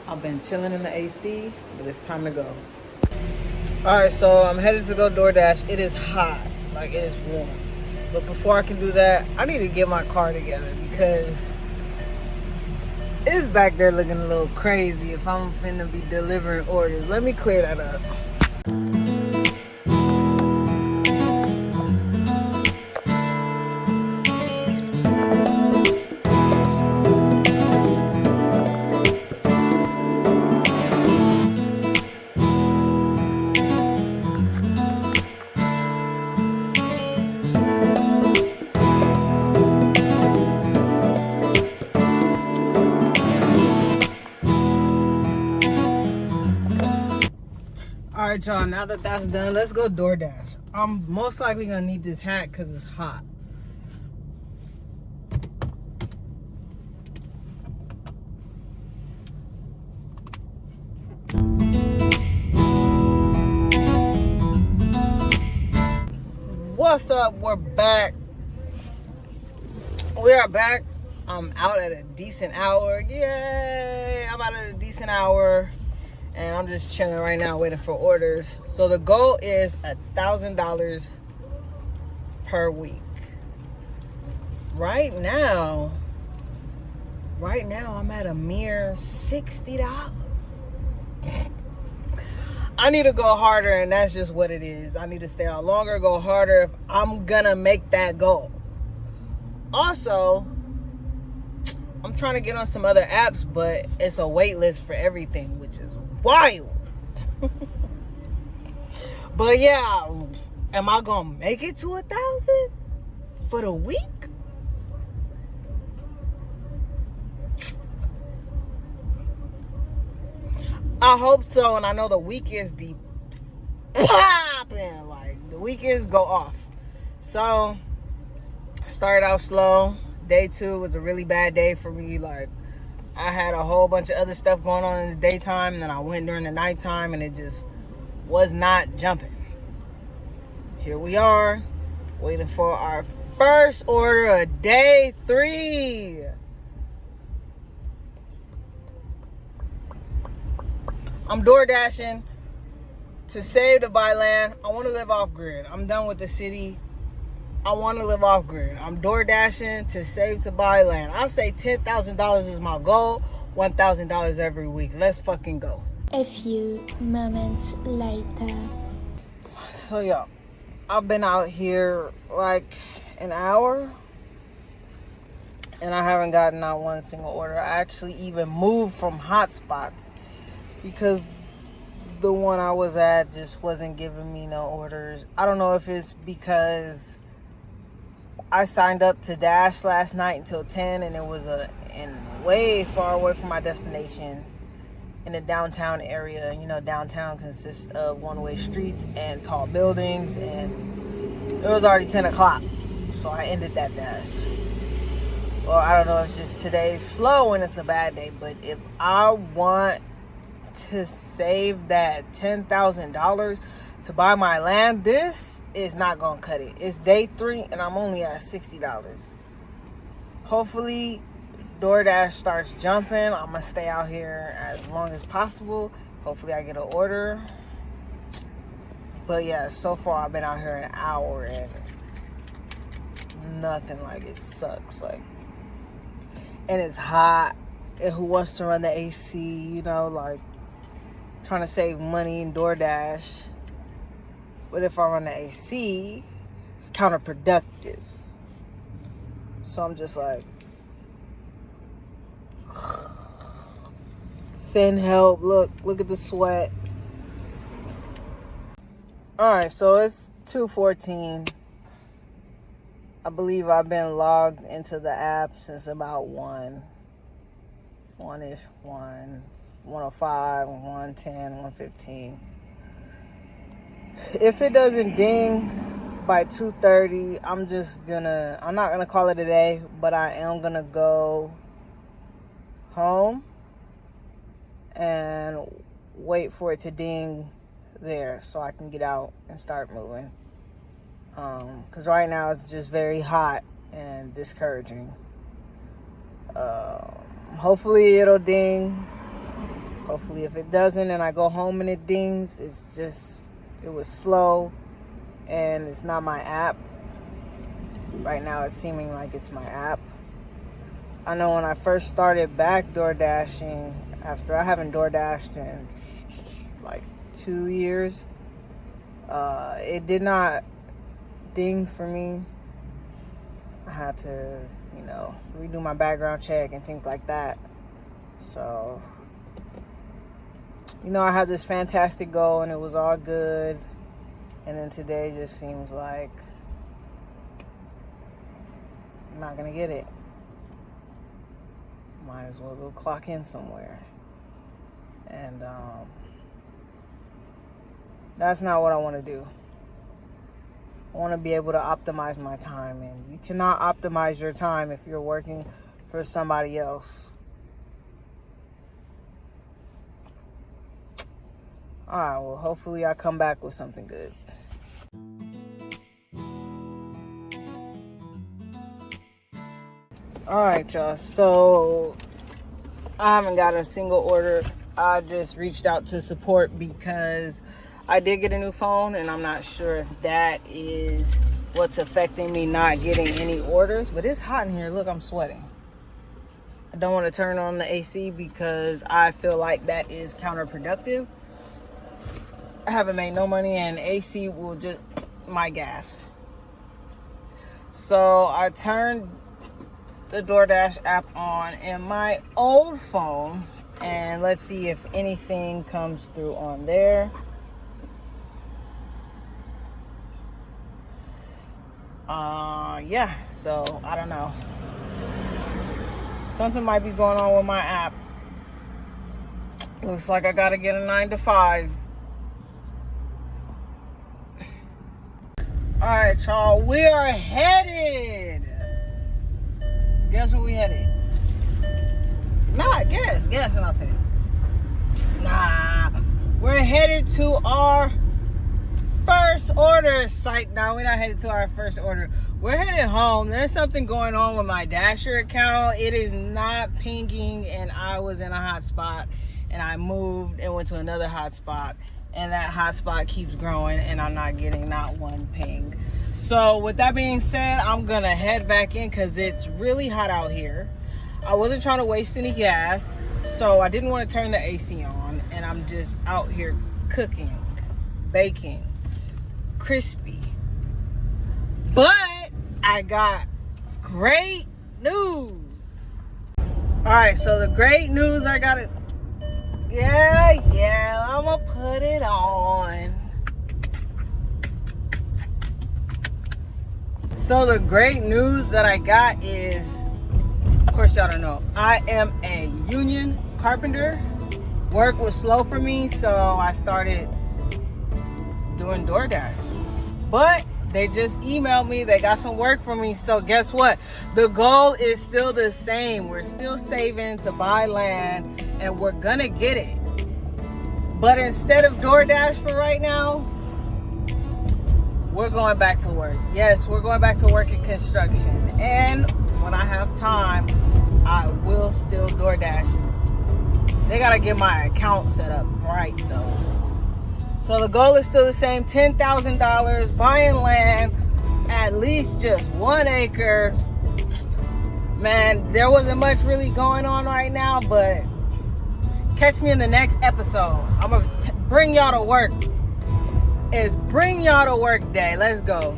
I've been chilling in the AC, but it's time to go. Alright, so I'm headed to go DoorDash. It is hot, like it is warm. But before I can do that, I need to get my car together because it's back there looking a little crazy if I'm finna be delivering orders. Let me clear that up. Alright, y'all, now that that's done, let's go DoorDash. I'm most likely gonna need this hat because it's hot. What's up? We're back. We are back. I'm out at a decent hour. Yay! I'm out at a decent hour. And I'm just chilling right now waiting for orders. So the goal is $1,000 per week. Right now I'm at a mere $60. I need to go harder, and that's just what it is. I need to stay out longer, go harder if I'm gonna make that goal. Also, I'm trying to get on some other apps, but it's a wait list for everything, which is wild. But yeah, am I gonna make it to 1,000 for the week? I hope so, and I know the weekends be popping. Like the weekends go off. So I started out slow. Day 2 was a really bad day for me. Like I had a whole bunch of other stuff going on in the daytime, and then I went during the nighttime, and it just was not jumping. Here we are, waiting for our first order of day 3. I'm door dashing to save to buy land. I want to live off grid. I'm done with the city. I want to live off grid. I'm door dashing to save to buy land. I'll say $10,000 is my goal. $1,000 every week. Let's fucking go. A few moments later. So y'all, I've been out here like an hour, and I haven't gotten out one single order. I actually even moved from hotspots because the one I was at just wasn't giving me no orders. I don't know if it's because I signed up to Dash last night until 10, and it was way far away from my destination in the downtown area. You know, downtown consists of one-way streets and tall buildings, and it was already 10 o'clock, so I ended that Dash. Well, I don't know if just today's slow and it's a bad day, but if I want to save that $10,000 to buy my land, this is not gonna cut it. It's day 3 and I'm only at $60. Hopefully DoorDash starts jumping. I'm gonna stay out here as long as possible. Hopefully I get an order. But yeah, so far I've been out here an hour and nothing. Like, it sucks. Like, and it's hot, and who wants to run the AC, you know, like trying to save money in DoorDash. But if I run the AC, it's counterproductive. So I'm just like, send help. Look at the sweat. Alright, so it's 2:14. I believe I've been logged into the app since about 1-ish, 1:05, 1:10, 1:15. If it doesn't ding by 2:30, I'm not gonna call it a day, but I am gonna go home and wait for it to ding there so I can get out and start moving. Because right now it's just very hot and discouraging. Hopefully it'll ding. Hopefully if it doesn't and I go home and it dings, it was slow and it's not my app. Right now it's seeming like it's my app. I know when I first started back DoorDashing, after I haven't DoorDashed in like 2 years, it did not ding for me. I had to, redo my background check and things like that. So, I had this fantastic goal and it was all good. And then today just seems like I'm not going to get it. Might as well go clock in somewhere. And that's not what I want to do. I want to be able to optimize my time, and you cannot optimize your time if you're working for somebody else. Alright, well, hopefully I come back with something good. Alright, y'all, so I haven't got a single order. I just reached out to support because I did get a new phone, and I'm not sure if that is what's affecting me not getting any orders. But it's hot in here. Look, I'm sweating. I don't want to turn on the AC because I feel like that is counterproductive. I haven't made no money, and AC will just my gas. So I turned the DoorDash app on in my old phone, and let's see if anything comes through on there. Yeah, so I don't know. Something might be going on with my app. Looks like I gotta get a 9 to 5. Alright, y'all, we are headed. Guess where we headed? Nah, guess and I'll tell you. Nah, we're headed to our first order site. Now we're not headed to our first order. We're headed home. There's something going on with my Dasher account. It is not pinging, and I was in a hot spot, and I moved and went to another hot spot, and that hot spot keeps growing, and I'm not getting not one ping. So with that being said, I'm gonna head back in because it's really hot out here. I wasn't trying to waste any gas, so I didn't want to turn the AC on, and I'm just out here cooking, baking, crispy. But I got great news. Alright, so the great news I got it. Yeah, I'm gonna put it on. So the great news that I got is, of course y'all don't know, I am a union carpenter. Work was slow for me, so I started doing DoorDash. But they just emailed me, they got some work for me, so guess what? The goal is still the same. We're still saving to buy land, and we're gonna get it. But instead of DoorDash for right now, we're going back to work. Yes, we're going back to work in construction. And when I have time, I will still DoorDash. They gotta get my account set up right though. So the goal is still the same, $10,000, buying land, at least just 1 acre. Man, there wasn't much really going on right now, but catch me in the next episode. I'm gonna bring y'all to work. It's bring y'all to work day. Let's go.